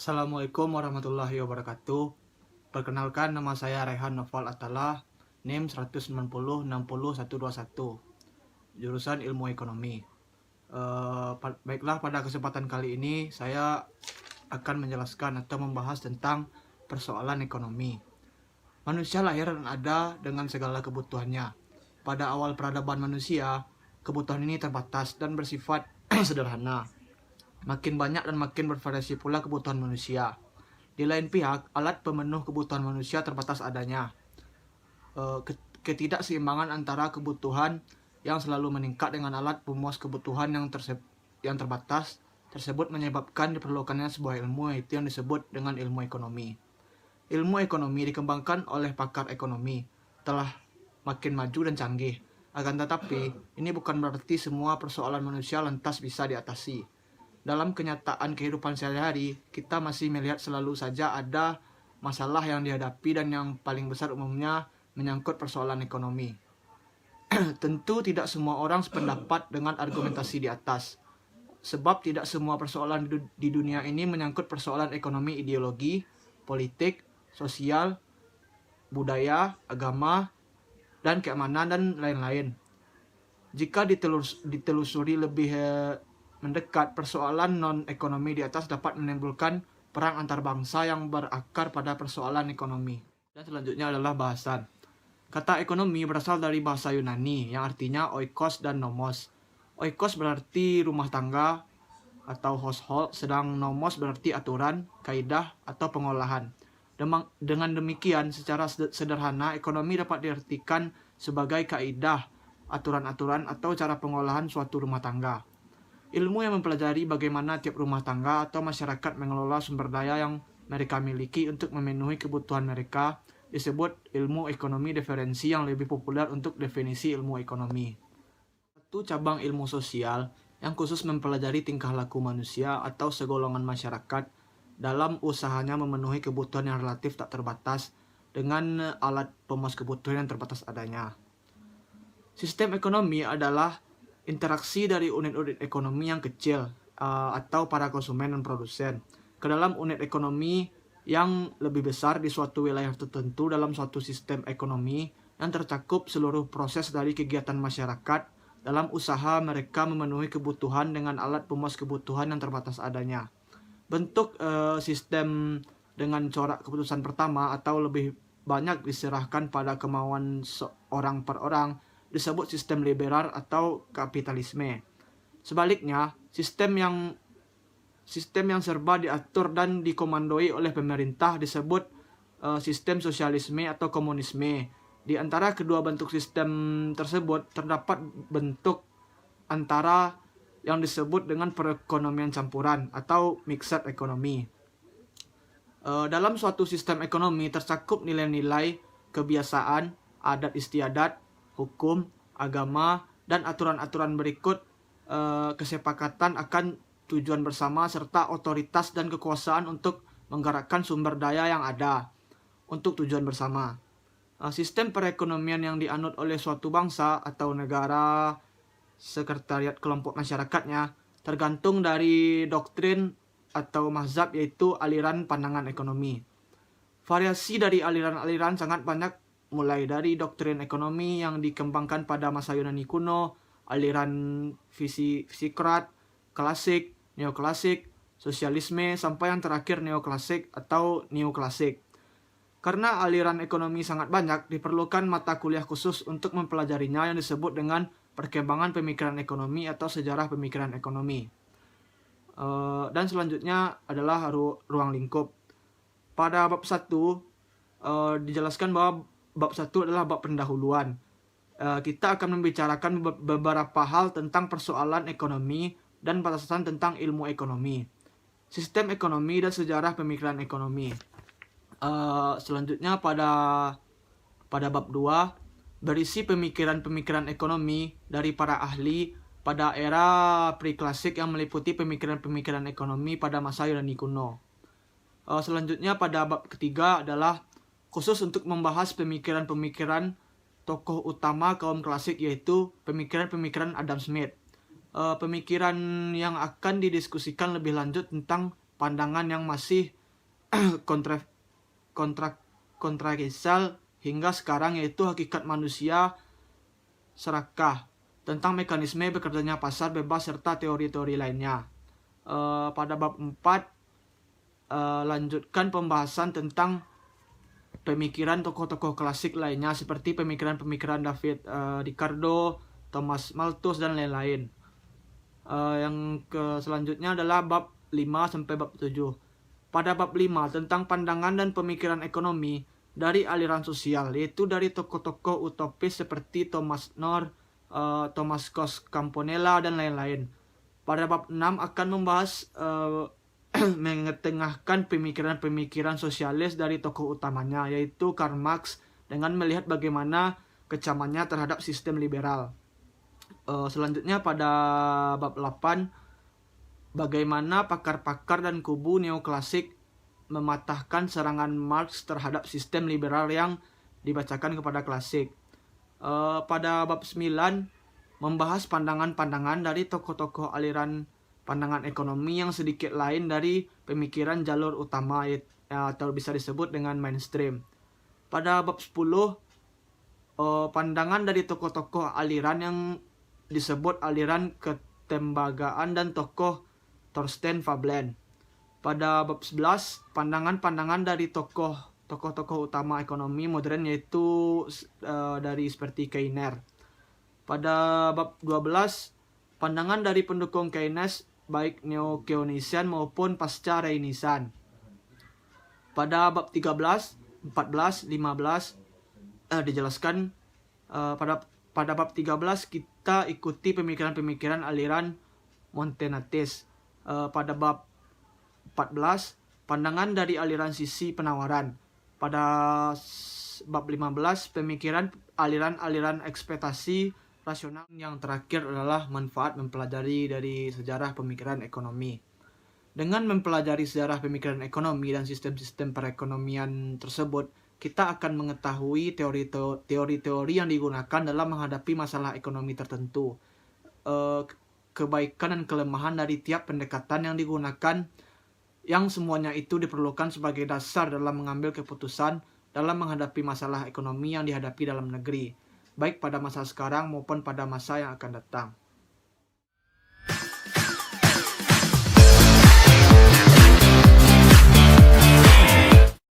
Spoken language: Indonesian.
Assalamualaikum warahmatullahi wabarakatuh. Perkenalkan, nama saya Rehan Noval Atalah, NIM 190606121, jurusan Ilmu Ekonomi. Baiklah, pada kesempatan kali ini saya akan menjelaskan atau membahas tentang persoalan ekonomi. Manusia lahir dan ada dengan segala kebutuhannya. Pada awal peradaban manusia, kebutuhan ini terbatas dan bersifat sederhana. Makin banyak dan makin bervariasi pula kebutuhan manusia. Di lain pihak, alat pemenuh kebutuhan manusia terbatas adanya. Ketidakseimbangan antara kebutuhan yang selalu meningkat dengan alat pemuas kebutuhan yang terbatas tersebut menyebabkan diperlukannya sebuah ilmu, yaitu yang disebut dengan ilmu ekonomi. Ilmu ekonomi dikembangkan oleh pakar ekonomi, telah makin maju dan canggih. Akan tetapi, ini bukan berarti semua persoalan manusia lantas bisa diatasi. Dalam kenyataan kehidupan sehari-hari, kita masih melihat selalu saja ada masalah yang dihadapi, dan yang paling besar umumnya menyangkut persoalan ekonomi. Tentu tidak semua orang sependapat dengan argumentasi di atas, sebab tidak semua persoalan di dunia ini menyangkut persoalan ekonomi, ideologi, politik, sosial, budaya, agama, dan keamanan, dan lain-lain. Jika ditelusuri lebih mendekat, persoalan non-ekonomi di atas dapat menimbulkan perang antar bangsa yang berakar pada persoalan ekonomi. Dan selanjutnya adalah bahasan. Kata ekonomi berasal dari bahasa Yunani yang artinya oikos dan nomos. Oikos berarti rumah tangga atau household, sedang nomos berarti aturan, kaidah, atau pengolahan. Dengan demikian, secara sederhana, ekonomi dapat diartikan sebagai kaidah, aturan-aturan, atau cara pengolahan suatu rumah tangga. Ilmu yang mempelajari bagaimana tiap rumah tangga atau masyarakat mengelola sumber daya yang mereka miliki untuk memenuhi kebutuhan mereka disebut ilmu ekonomi diferensi, yang lebih populer untuk definisi ilmu ekonomi. Satu cabang ilmu sosial yang khusus mempelajari tingkah laku manusia atau segolongan masyarakat dalam usahanya memenuhi kebutuhan yang relatif tak terbatas dengan alat pemuas kebutuhan yang terbatas adanya. Sistem ekonomi adalah interaksi dari unit-unit ekonomi yang kecil atau para konsumen dan produsen ke dalam unit ekonomi yang lebih besar di suatu wilayah tertentu dalam suatu sistem ekonomi yang tercakup seluruh proses dari kegiatan masyarakat dalam usaha mereka memenuhi kebutuhan dengan alat pemuas kebutuhan yang terbatas adanya. Bentuk sistem dengan corak keputusan pertama atau lebih banyak diserahkan pada kemauan seorang per orang disebut sistem liberal atau kapitalisme. Sebaliknya, sistem yang serba diatur dan dikomandoi oleh pemerintah disebut sistem sosialisme atau komunisme. Di antara kedua bentuk sistem tersebut terdapat bentuk antara yang disebut dengan perekonomian campuran atau mixed economy. Dalam suatu sistem ekonomi tercakup nilai-nilai, kebiasaan, adat istiadat, hukum, agama, dan aturan-aturan berikut kesepakatan akan tujuan bersama serta otoritas dan kekuasaan untuk menggerakkan sumber daya yang ada untuk tujuan bersama. Sistem perekonomian yang dianut oleh suatu bangsa atau negara, sekretariat kelompok masyarakatnya, tergantung dari doktrin atau mazhab, yaitu aliran pandangan ekonomi. Variasi dari aliran-aliran sangat banyak, mulai dari doktrin ekonomi yang dikembangkan pada masa Yunani kuno, aliran fisikrat, klasik, neoklasik, sosialisme, sampai yang terakhir neoklasik atau neoklasik. Karena aliran ekonomi sangat banyak, diperlukan mata kuliah khusus untuk mempelajarinya yang disebut dengan perkembangan pemikiran ekonomi atau sejarah pemikiran ekonomi. Dan selanjutnya adalah ruang lingkup. Pada bab 1 dijelaskan bahwa bab 1 adalah bab pendahuluan. Kita akan membicarakan beberapa hal tentang persoalan ekonomi dan batasan tentang ilmu ekonomi, sistem ekonomi, dan sejarah pemikiran ekonomi. Selanjutnya pada bab 2 berisi pemikiran-pemikiran ekonomi dari para ahli pada era pre-klasik yang meliputi pemikiran-pemikiran ekonomi pada masa Yunani kuno. Selanjutnya pada bab ketiga adalah khusus untuk membahas pemikiran-pemikiran tokoh utama kaum klasik, yaitu pemikiran-pemikiran Adam Smith. Pemikiran yang akan didiskusikan lebih lanjut tentang pandangan yang masih kontra kontroversial hingga sekarang, yaitu hakikat manusia serakah, tentang mekanisme bekerjanya pasar bebas, serta teori-teori lainnya. Pada bab 4 lanjutkan pembahasan tentang pemikiran tokoh-tokoh klasik lainnya seperti pemikiran-pemikiran David Ricardo, Thomas Malthus, dan lain-lain. Yang selanjutnya adalah bab 5 sampai bab 7. Pada bab 5 tentang pandangan dan pemikiran ekonomi dari aliran sosial, yaitu dari tokoh-tokoh utopis seperti Thomas More, Thomas Cos Campanella, dan lain-lain. Pada bab 6 akan membahas mengetengahkan pemikiran-pemikiran sosialis dari tokoh utamanya, yaitu Karl Marx, dengan melihat bagaimana kecamannya terhadap sistem liberal. Selanjutnya pada bab 8, bagaimana pakar-pakar dan kubu neoklasik mematahkan serangan Marx terhadap sistem liberal yang dibacakan kepada klasik. Pada bab 9 membahas pandangan-pandangan dari tokoh-tokoh aliran pandangan ekonomi yang sedikit lain dari pemikiran jalur utama, atau bisa disebut dengan mainstream. Pada bab 10 pandangan dari tokoh-tokoh aliran yang disebut aliran ketembagaan dan tokoh Thorstein Veblen. Pada bab 11 pandangan-pandangan dari tokoh-tokoh utama ekonomi modern, yaitu dari seperti Keynes. Pada bab 12 pandangan dari pendukung Keynes baik neo-Keynesian maupun pasca Renaissance. Pada bab 13, 14, 15 dijelaskan pada bab 13 kita ikuti pemikiran-pemikiran aliran Montanistes. Pada bab 14 pandangan dari aliran sisi penawaran. Pada bab 15 pemikiran aliran-aliran ekspektasi rasional. Yang terakhir adalah manfaat mempelajari dari sejarah pemikiran ekonomi. Dengan mempelajari sejarah pemikiran ekonomi dan sistem-sistem perekonomian tersebut, kita akan mengetahui teori-teori yang digunakan dalam menghadapi masalah ekonomi tertentu, kebaikan dan kelemahan dari tiap pendekatan yang digunakan, yang semuanya itu diperlukan sebagai dasar dalam mengambil keputusan dalam menghadapi masalah ekonomi yang dihadapi dalam negeri, baik pada masa sekarang maupun pada masa yang akan datang.